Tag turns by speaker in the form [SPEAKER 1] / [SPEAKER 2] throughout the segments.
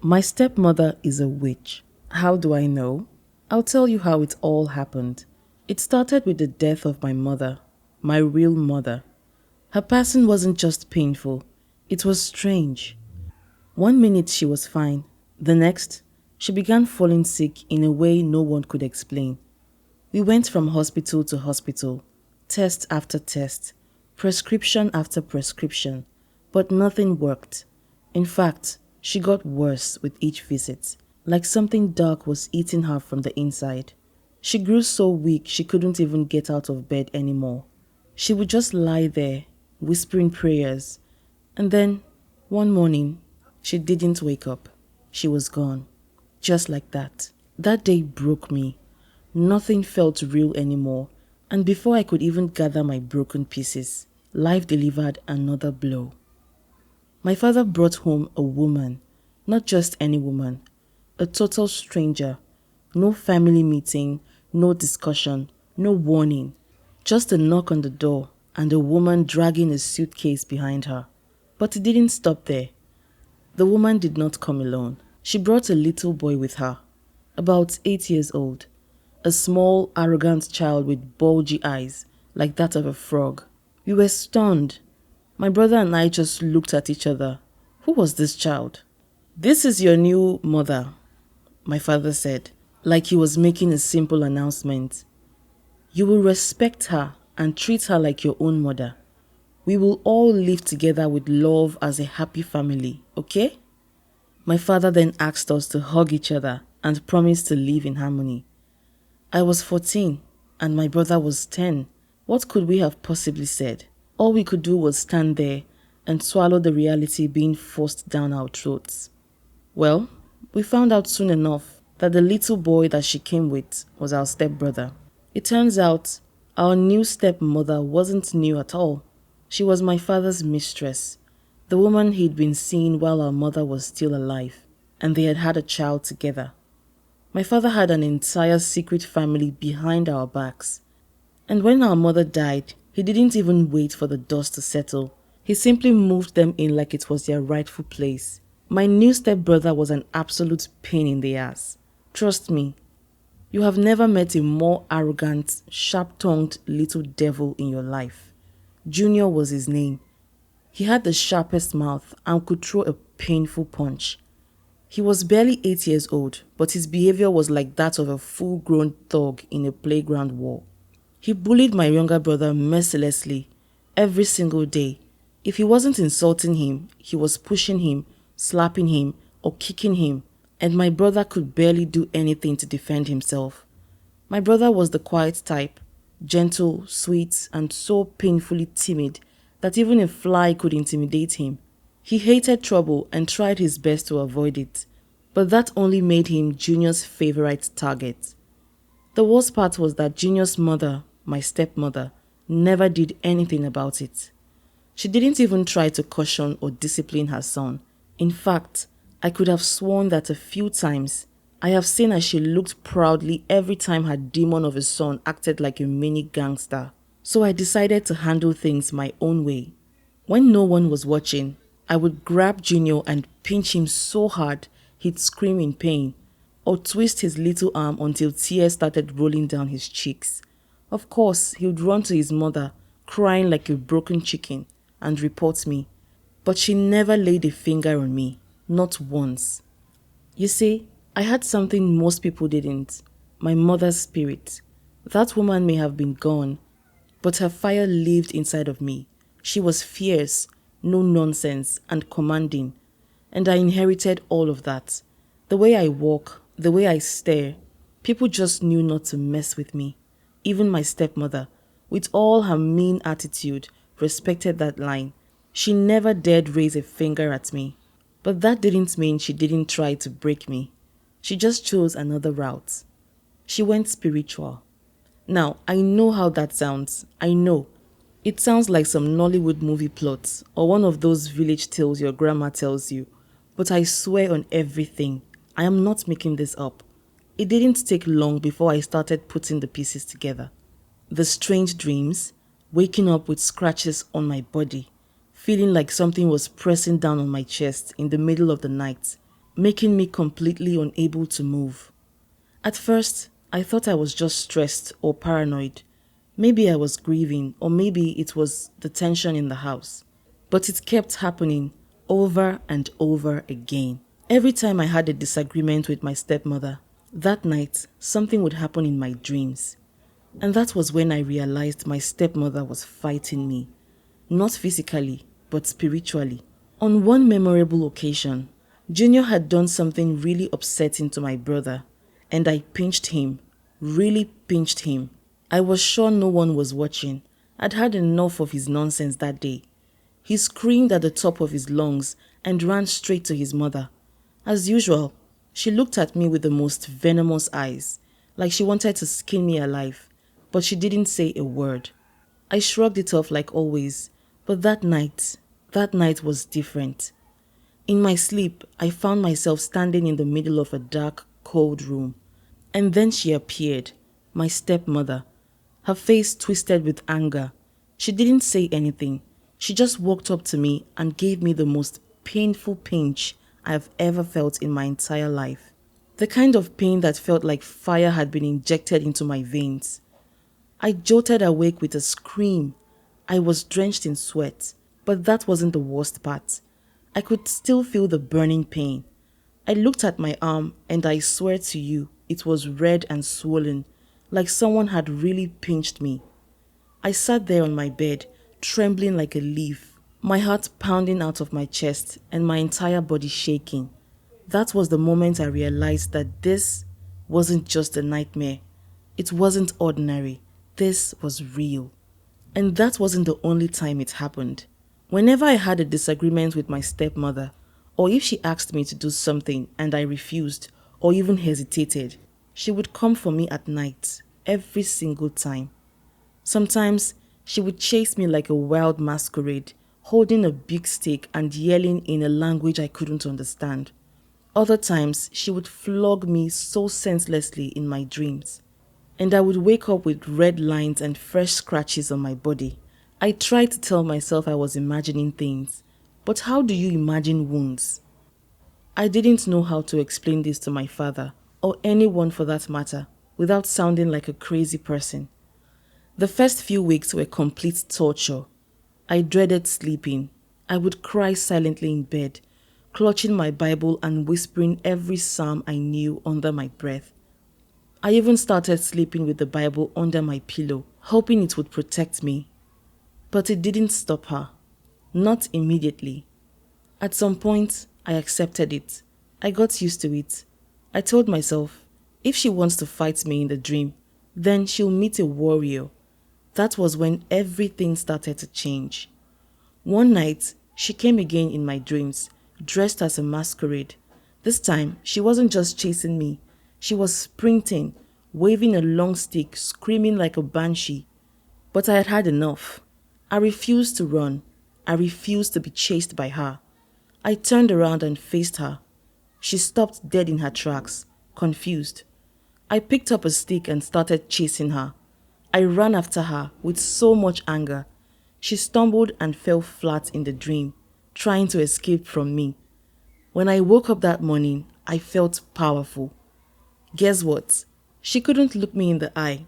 [SPEAKER 1] My stepmother is a witch. How do I know? I'll tell you how it all happened. It started with the death of my mother, my real mother. Her passing wasn't just painful, it was strange. One minute she was fine, the next, she began falling sick in a way no one could explain. We went from hospital to hospital, test after test, prescription after prescription, but nothing worked. In fact, she got worse with each visit, like something dark was eating her from the inside. She grew so weak she couldn't even get out of bed anymore. She would just lie there, whispering prayers, and then, one morning, she didn't wake up. She was gone. Just like that. That day broke me. Nothing felt real anymore, and before I could even gather my broken pieces, life delivered another blow. My father brought home a woman, not just any woman, a total stranger. No family meeting, no discussion, no warning. Just a knock on the door and a woman dragging a suitcase behind her. But it didn't stop there. The woman did not come alone. She brought a little boy with her, about 8 years old, a small, arrogant child with bulgy eyes, like that of a frog. We were stunned. My brother and I just looked at each other. Who was this child? "This is your new mother," my father said, like he was making a simple announcement. "You will respect her and treat her like your own mother. We will all live together with love as a happy family, okay?" My father then asked us to hug each other and promise to live in harmony. I was 14 and my brother was 10. What could we have possibly said? All we could do was stand there and swallow the reality being forced down our throats. Well, we found out soon enough that the little boy that she came with was our stepbrother. It turns out our new stepmother wasn't new at all. She was my father's mistress, the woman he'd been seeing while our mother was still alive, and they had had a child together. My father had an entire secret family behind our backs. And when our mother died, he didn't even wait for the dust to settle. He simply moved them in like it was their rightful place. My new stepbrother was an absolute pain in the ass. Trust me, you have never met a more arrogant, sharp-tongued little devil in your life. Junior was his name. He had the sharpest mouth and could throw a painful punch. He was barely 8 years old, but his behavior was like that of a full-grown thug in a playground war. He bullied my younger brother mercilessly every single day. If he wasn't insulting him, he was pushing him, slapping him, or kicking him, and my brother could barely do anything to defend himself. My brother was the quiet type, gentle, sweet, and so painfully timid that even a fly could intimidate him. He hated trouble and tried his best to avoid it, but that only made him Junior's favorite target. The worst part was that Junior's mother, my stepmother, never did anything about it. She didn't even try to caution or discipline her son. In fact, I could have sworn that a few times I have seen as she looked proudly every time her demon of a son acted like a mini gangster. So I decided to handle things my own way. When no one was watching, I would grab Junior and pinch him so hard he'd scream in pain, or twist his little arm until tears started rolling down his cheeks. Of course, he would run to his mother, crying like a broken chicken, and report me. But she never laid a finger on me, not once. You see, I had something most people didn't, my mother's spirit. That woman may have been gone, but her fire lived inside of me. She was fierce, no nonsense, and commanding. And I inherited all of that. The way I walk, the way I stare, people just knew not to mess with me. Even my stepmother, with all her mean attitude, respected that line. She never dared raise a finger at me. But that didn't mean she didn't try to break me. She just chose another route. She went spiritual. Now, I know how that sounds. I know. It sounds like some Nollywood movie plot or one of those village tales your grandma tells you. But I swear on everything, I am not making this up. It didn't take long before I started putting the pieces together. The strange dreams, waking up with scratches on my body, feeling like something was pressing down on my chest in the middle of the night, making me completely unable to move. At first, I thought I was just stressed or paranoid. Maybe I was grieving, or maybe it was the tension in the house. But it kept happening over and over again. Every time I had a disagreement with my stepmother, that night something would happen in my dreams. And that was when I realized my stepmother was fighting me. Not physically, but spiritually. On one memorable occasion, Junior had done something really upsetting to my brother, and I pinched him, really pinched him. I was sure no one was watching. I'd had enough of his nonsense that day. He screamed at the top of his lungs and ran straight to his mother. As usual, she looked at me with the most venomous eyes, like she wanted to skin me alive, but she didn't say a word. I shrugged it off like always, but that night was different. In my sleep, I found myself standing in the middle of a dark, cold room. And then she appeared, my stepmother, her face twisted with anger. She didn't say anything. She just walked up to me and gave me the most painful pinch I have ever felt in my entire life. The kind of pain that felt like fire had been injected into my veins. I jolted awake with a scream. I was drenched in sweat, but that wasn't the worst part. I could still feel the burning pain. I looked at my arm and I swear to you, it was red and swollen, like someone had really pinched me. I sat there on my bed, trembling like a leaf, my heart pounding out of my chest and my entire body shaking. That was the moment I realized that this wasn't just a nightmare. It wasn't ordinary. This was real. And that wasn't the only time it happened. Whenever I had a disagreement with my stepmother, or if she asked me to do something and I refused or even hesitated, she would come for me at night, every single time. Sometimes she would chase me like a wild masquerade, holding a big stick and yelling in a language I couldn't understand. Other times, she would flog me so senselessly in my dreams, and I would wake up with red lines and fresh scratches on my body. I tried to tell myself I was imagining things, but how do you imagine wounds? I didn't know how to explain this to my father, or anyone for that matter, without sounding like a crazy person. The first few weeks were complete torture. I dreaded sleeping. I would cry silently in bed, clutching my Bible and whispering every psalm I knew under my breath. I even started sleeping with the Bible under my pillow, hoping it would protect me. But it didn't stop her. Not immediately. At some point, I accepted it. I got used to it. I told myself, if she wants to fight me in the dream, then she'll meet a warrior. That was when everything started to change. One night, she came again in my dreams, dressed as a masquerade. This time, she wasn't just chasing me. She was sprinting, waving a long stick, screaming like a banshee. But I had had enough. I refused to run. I refused to be chased by her. I turned around and faced her. She stopped dead in her tracks, confused. I picked up a stick and started chasing her. I ran after her with so much anger. She stumbled and fell flat in the dream, trying to escape from me. When I woke up that morning, I felt powerful. Guess what? She couldn't look me in the eye.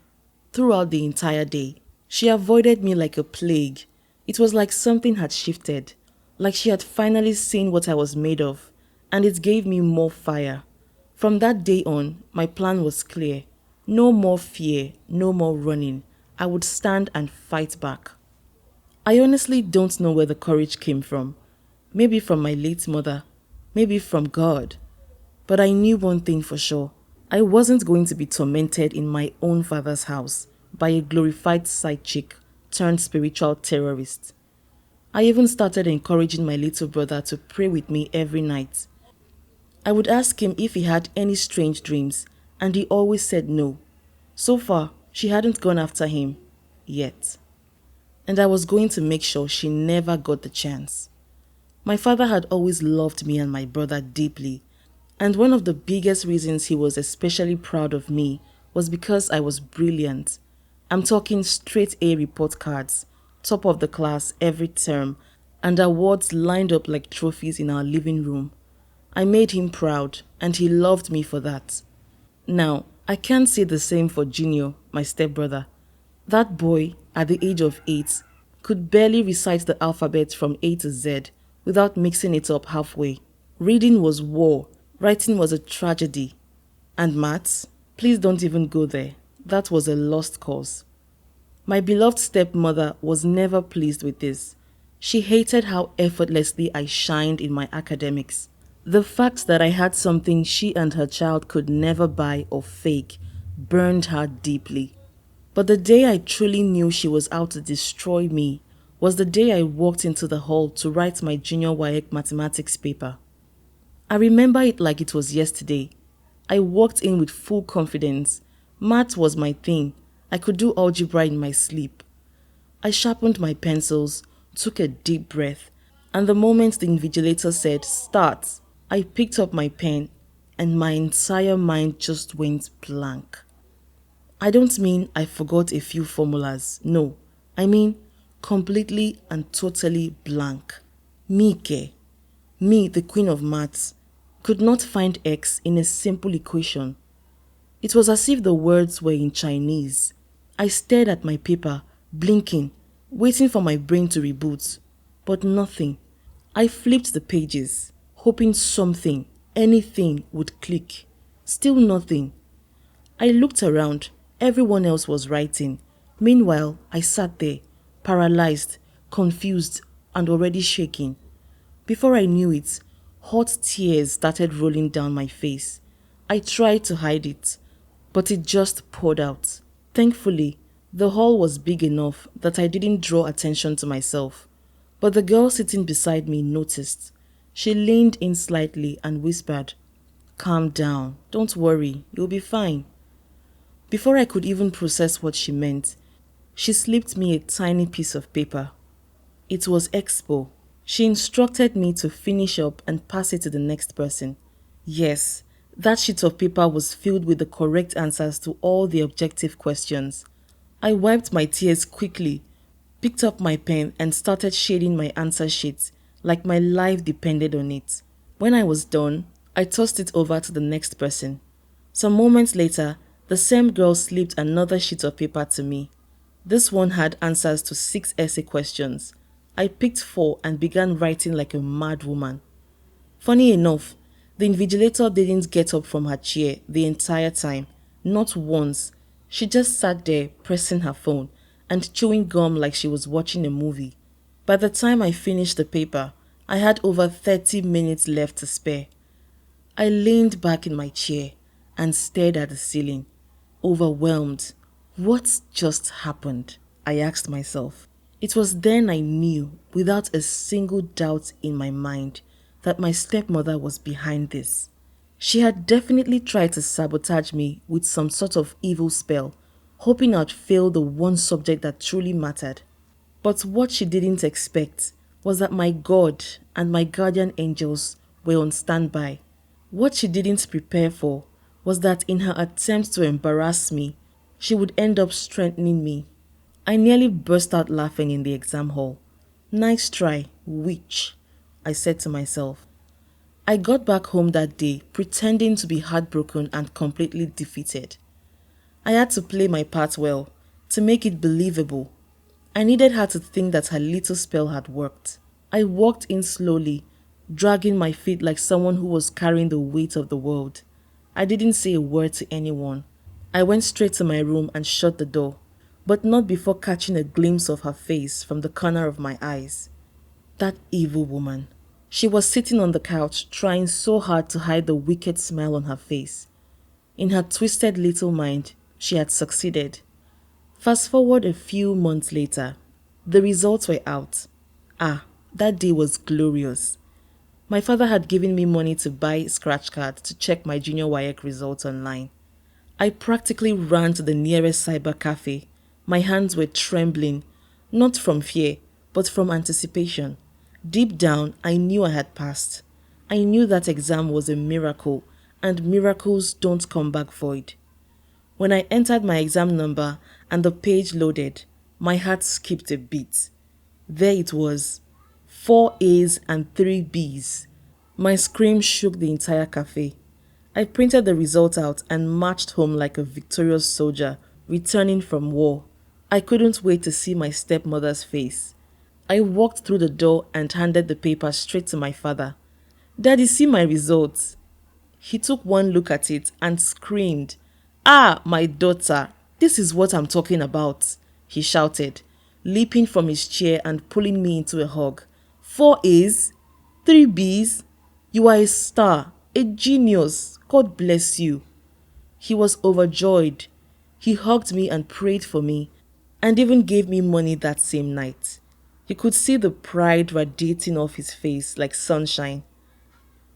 [SPEAKER 1] Throughout the entire day, she avoided me like a plague. It was like something had shifted, like she had finally seen what I was made of, and it gave me more fire. From that day on, my plan was clear. No more fear, no more running. I would stand and fight back. I honestly don't know where the courage came from. Maybe from my late mother, maybe from God. But I knew one thing for sure. I wasn't going to be tormented in my own father's house by a glorified side chick turned spiritual terrorist. I even started encouraging my little brother to pray with me every night. I would ask him if he had any strange dreams, and he always said no. So far, she hadn't gone after him. Yet. And I was going to make sure she never got the chance. My father had always loved me and my brother deeply, and one of the biggest reasons he was especially proud of me was because I was brilliant. I'm talking straight A report cards, top of the class every term, and awards lined up like trophies in our living room. I made him proud, and he loved me for that. Now, I can't say the same for Junior, my stepbrother. That boy, at the age of 8, could barely recite the alphabet from A to Z without mixing it up halfway. Reading was war, writing was a tragedy. And maths? Please don't even go there. That was a lost cause. My beloved stepmother was never pleased with this. She hated how effortlessly I shined in my academics. The fact that I had something she and her child could never buy or fake burned her deeply. But the day I truly knew she was out to destroy me was the day I walked into the hall to write my junior WAEC mathematics paper. I remember it like it was yesterday. I walked in with full confidence. Math was my thing. I could do algebra in my sleep. I sharpened my pencils, took a deep breath, and the moment the invigilator said, "Start," I picked up my pen and my entire mind just went blank. I don't mean I forgot a few formulas. No, I mean completely and totally blank. Me, the queen of maths, could not find x in a simple equation. It was as if the words were in Chinese. I stared at my paper, blinking, waiting for my brain to reboot. But nothing. I flipped the pages, hoping something, anything would click. Still nothing. I looked around. Everyone else was writing. Meanwhile, I sat there, paralyzed, confused, and already shaking. Before I knew it, hot tears started rolling down my face. I tried to hide it, but it just poured out. Thankfully, the hall was big enough that I didn't draw attention to myself. But the girl sitting beside me noticed. She leaned in slightly and whispered, "Calm down, don't worry, you'll be fine." Before I could even process what she meant, she slipped me a tiny piece of paper. It was Expo. She instructed me to finish up and pass it to the next person. Yes, that sheet of paper was filled with the correct answers to all the objective questions. I wiped my tears quickly, picked up my pen and started shading my answer sheet like my life depended on it. When I was done, I tossed it over to the next person. Some moments later, the same girl slipped another sheet of paper to me. This one had answers to 6 essay questions. I picked 4 and began writing like a mad woman. Funny enough, the invigilator didn't get up from her chair the entire time, not once. She just sat there pressing her phone and chewing gum like she was watching a movie. By the time I finished the paper, I had over 30 minutes left to spare. I leaned back in my chair and stared at the ceiling, overwhelmed. What just happened? I asked myself. It was then I knew, without a single doubt in my mind, that my stepmother was behind this. She had definitely tried to sabotage me with some sort of evil spell, hoping I'd fail the one subject that truly mattered. But what she didn't expect was that my God and my guardian angels were on standby. What she didn't prepare for was that in her attempt to embarrass me, she would end up strengthening me. I nearly burst out laughing in the exam hall. "Nice try, witch," I said to myself. I got back home that day pretending to be heartbroken and completely defeated. I had to play my part well, to make it believable. I needed her to think that her little spell had worked. I walked in slowly, dragging my feet like someone who was carrying the weight of the world. I didn't say a word to anyone. I went straight to my room and shut the door, but not before catching a glimpse of her face from the corner of my eyes. That evil woman. She was sitting on the couch, trying so hard to hide the wicked smile on her face. In her twisted little mind, she had succeeded. Fast forward a few months later, the results were out. That day was glorious. My father had given me money to buy scratch cards to check my junior WAEC results online. I practically ran to the nearest cyber cafe. My hands were trembling, not from fear, but from anticipation. Deep down, I knew I had passed. I knew that exam was a miracle, and miracles don't come back void. When I entered my exam number and the page loaded, my heart skipped a beat. There it was, 4 A's and 3 B's. My scream shook the entire cafe. I printed the result out and marched home like a victorious soldier returning from war. I couldn't wait to see my stepmother's face. I walked through the door and handed the paper straight to my father. Daddy, see my results. He took one look at it and screamed, "Ah, my daughter, this is what I'm talking about," he shouted, leaping from his chair and pulling me into a hug. 4 A's, 3 B's. You are a star, a genius. God bless you. He was overjoyed. He hugged me and prayed for me, and even gave me money that same night. You could see the pride radiating off his face like sunshine.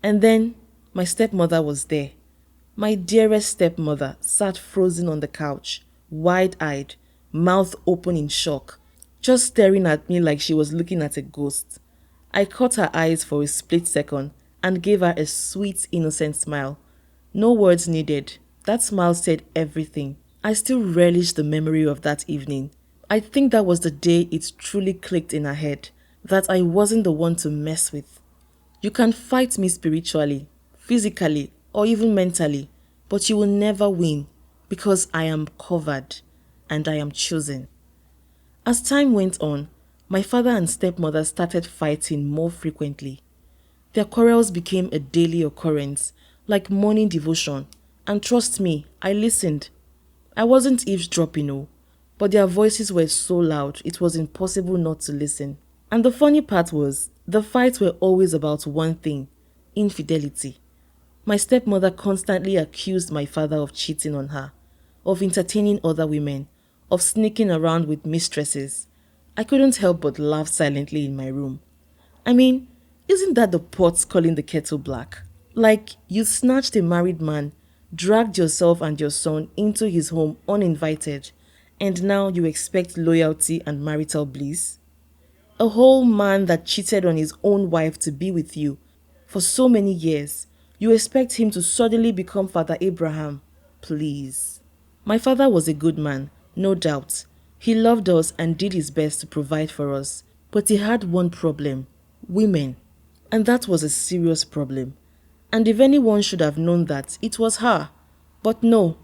[SPEAKER 1] And then my stepmother was there. My dearest stepmother sat frozen on the couch, wide-eyed, mouth open in shock, just staring at me like she was looking at a ghost. I caught her eyes for a split second and gave her a sweet, innocent smile. No words needed. That smile said everything. I still relish the memory of that evening. I think that was the day it truly clicked in her head that I wasn't the one to mess with. You can fight me spiritually, physically, or even mentally, but you will never win because I am covered and I am chosen. As time went on, my father and stepmother started fighting more frequently. Their quarrels became a daily occurrence, like morning devotion, and trust me, I listened. I wasn't eavesdropping, no, but their voices were so loud it was impossible not to listen. And the funny part was, the fights were always about one thing: infidelity. My stepmother constantly accused my father of cheating on her, of entertaining other women, of sneaking around with mistresses. I couldn't help but laugh silently in my room. I mean, isn't that the pot calling the kettle black? Like, you snatched a married man, dragged yourself and your son into his home uninvited, and now you expect loyalty and marital bliss? A whole man that cheated on his own wife to be with you for so many years, you expect him to suddenly become Father Abraham? Please. My father was a good man, no doubt. He loved us and did his best to provide for us. But he had one problem: women. And that was a serious problem. And if anyone should have known that, it was her. But no,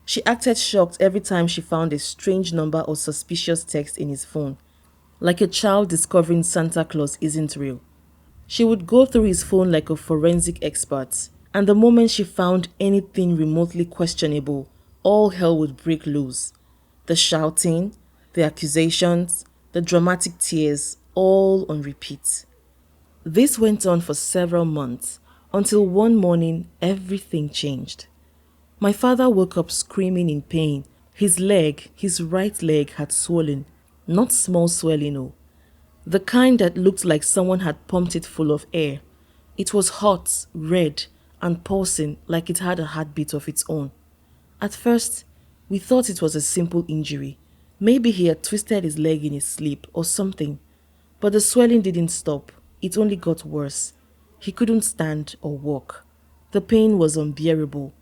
[SPEAKER 1] she acted shocked every time she found a strange number or suspicious text in his phone, like a child discovering Santa Claus isn't real. She would go through his phone like a forensic expert, and the moment she found anything remotely questionable, all hell would break loose. The shouting, the accusations, the dramatic tears, all on repeat. This went on for several months, until one morning everything changed. My father woke up screaming in pain. His leg, his right leg, had swollen. Not small swelling, no. The kind that looked like someone had pumped it full of air. It was hot, red, and pulsing like it had a heartbeat of its own. At first, we thought it was a simple injury. Maybe he had twisted his leg in his sleep or something. But the swelling didn't stop. It only got worse. He couldn't stand or walk. The pain was unbearable.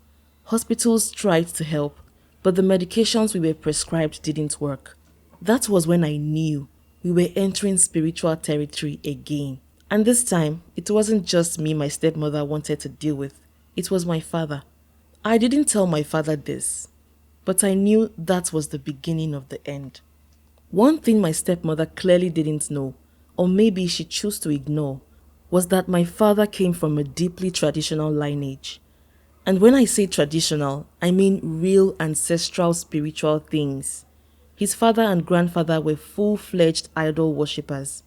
[SPEAKER 1] Hospitals tried to help, but the medications we were prescribed didn't work. That was when I knew we were entering spiritual territory again. And this time, it wasn't just me my stepmother wanted to deal with. It was my father. I didn't tell my father this, but I knew that was the beginning of the end. One thing my stepmother clearly didn't know, or maybe she chose to ignore, was that my father came from a deeply traditional lineage. And when I say traditional, I mean real ancestral spiritual things. His father and grandfather were full-fledged idol worshippers,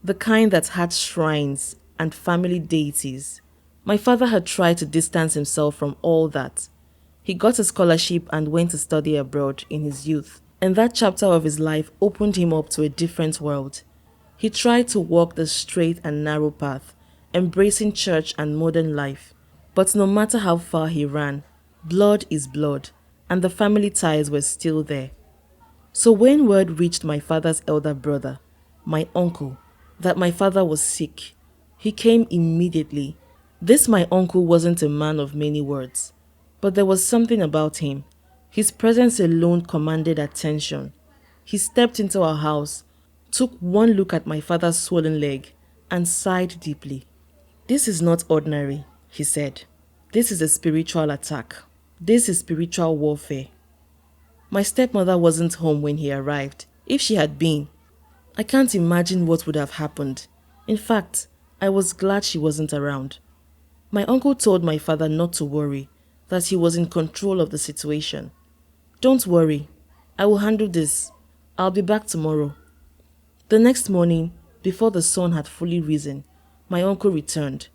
[SPEAKER 1] the kind that had shrines and family deities. My father had tried to distance himself from all that. He got a scholarship and went to study abroad in his youth, and that chapter of his life opened him up to a different world. He tried to walk the straight and narrow path, embracing church and modern life. But no matter how far he ran, blood is blood, and the family ties were still there. So when word reached my father's elder brother, my uncle, that my father was sick, he came immediately. This my uncle wasn't a man of many words, but there was something about him. His presence alone commanded attention. He stepped into our house, took one look at my father's swollen leg, and sighed deeply. "This is not ordinary," he said. "This is a spiritual attack. This is spiritual warfare." My stepmother wasn't home when he arrived. If she had been, I can't imagine what would have happened. In fact, I was glad she wasn't around. My uncle told my father not to worry, that he was in control of the situation. "Don't worry, I will handle this. I'll be back tomorrow." The next morning, before the sun had fully risen, my uncle returned.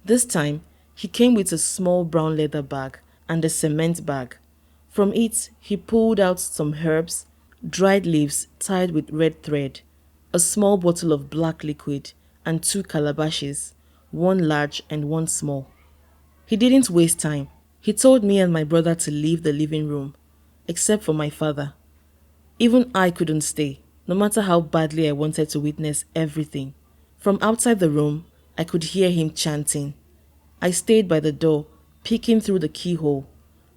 [SPEAKER 1] This time, he came with a small brown leather bag and a cement bag. From it, he pulled out some herbs, dried leaves tied with red thread, a small bottle of black liquid, and two calabashes, one large and one small. He didn't waste time. He told me and my brother to leave the living room, except for my father. Even I couldn't stay, no matter how badly I wanted to witness everything. From outside the room, I could hear him chanting. I stayed by the door, peeking through the keyhole.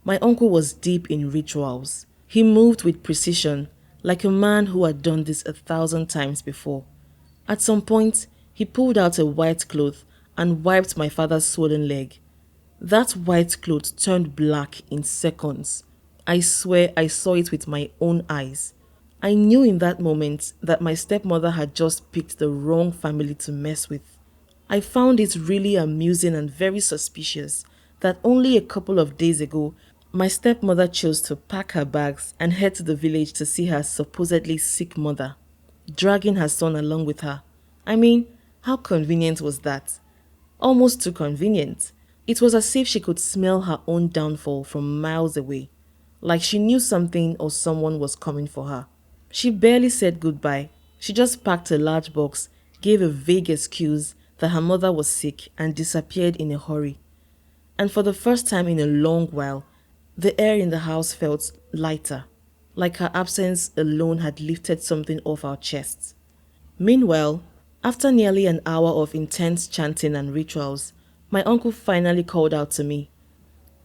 [SPEAKER 1] My uncle was deep in rituals. He moved with precision, like a man who had done this 1,000 times before. At some point, he pulled out a white cloth and wiped my father's swollen leg. That white cloth turned black in seconds. I swear I saw it with my own eyes. I knew in that moment that my stepmother had just picked the wrong family to mess with. I found it really amusing and very suspicious that only a couple of days ago, my stepmother chose to pack her bags and head to the village to see her supposedly sick mother, dragging her son along with her. I mean, how convenient was that? Almost too convenient. It was as if she could smell her own downfall from miles away, like she knew something or someone was coming for her. She barely said goodbye. She just packed a large box, gave a vague excuse that her mother was sick, and disappeared in a hurry. And for the first time in a long while, the air in the house felt lighter, like her absence alone had lifted something off our chests. Meanwhile, after nearly an hour of intense chanting and rituals, my uncle finally called out to me.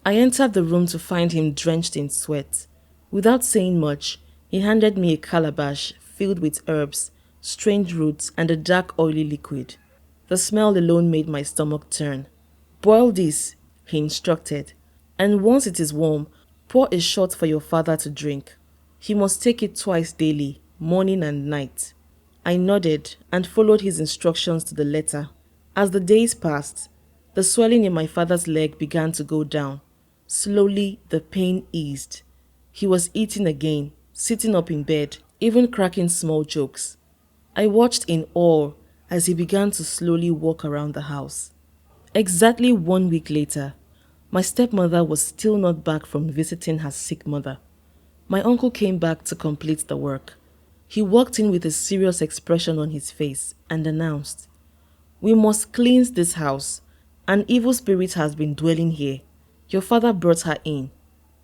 [SPEAKER 1] I entered the room to find him drenched in sweat. Without saying much, he handed me a calabash filled with herbs, strange roots, and a dark oily liquid. The smell alone made my stomach turn. "Boil this," he instructed, "and once it is warm, pour a shot for your father to drink. He must take it twice daily, morning and night." I nodded and followed his instructions to the letter. As the days passed, the swelling in my father's leg began to go down. Slowly, the pain eased. He was eating again, sitting up in bed, even cracking small jokes. I watched in awe as he began to slowly walk around the house. Exactly 1 week later, my stepmother was still not back from visiting her sick mother. My uncle came back to complete the work. He walked in with a serious expression on his face and announced, "We must cleanse this house. An evil spirit has been dwelling here. Your father brought her in.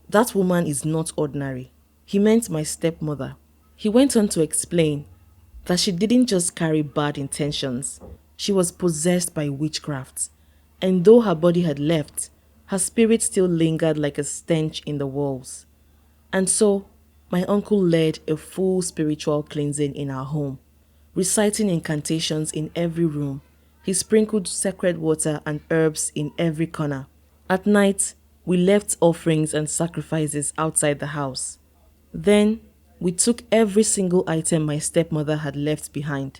[SPEAKER 1] That woman is not ordinary." He meant my stepmother. He went on to explain that she didn't just carry bad intentions, she was possessed by witchcraft. And though her body had left, her spirit still lingered like a stench in the walls. And so, my uncle led a full spiritual cleansing in our home, reciting incantations in every room. He sprinkled sacred water and herbs in every corner. At night, we left offerings and sacrifices outside the house. Then, we took every single item my stepmother had left behind.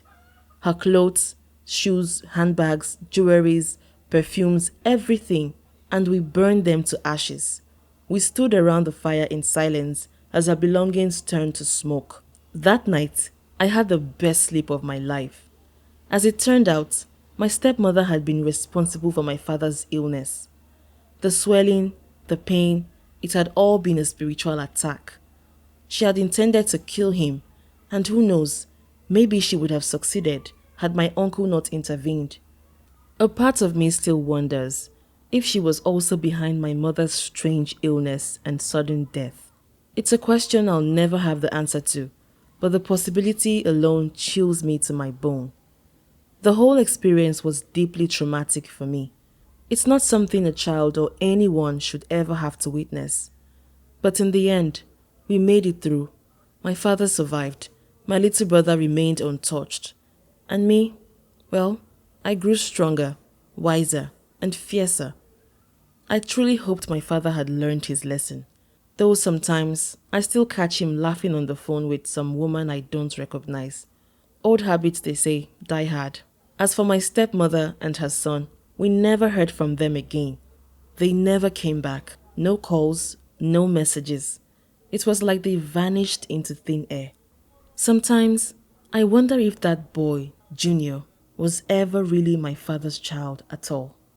[SPEAKER 1] Her clothes, shoes, handbags, jewelries, perfumes, everything, and we burned them to ashes. We stood around the fire in silence as her belongings turned to smoke. That night, I had the best sleep of my life. As it turned out, my stepmother had been responsible for my father's illness. The swelling, the pain, it had all been a spiritual attack. She had intended to kill him, and who knows, maybe she would have succeeded had my uncle not intervened. A part of me still wonders if she was also behind my mother's strange illness and sudden death. It's a question I'll never have the answer to, but the possibility alone chills me to my bone. The whole experience was deeply traumatic for me. It's not something a child or anyone should ever have to witness. But in the end, we made it through. My father survived. My little brother remained untouched. And me, well, I grew stronger. wiser, and fiercer. I truly hoped my father had learned his lesson, though sometimes I still catch him laughing on the phone with some woman I don't recognize. Old habits, they say, die hard. As for my stepmother and her son, we never heard from them again. They never came back. No calls, no messages. It was like they vanished into thin air. Sometimes I wonder if that boy, Junior, was ever really my father's child at all.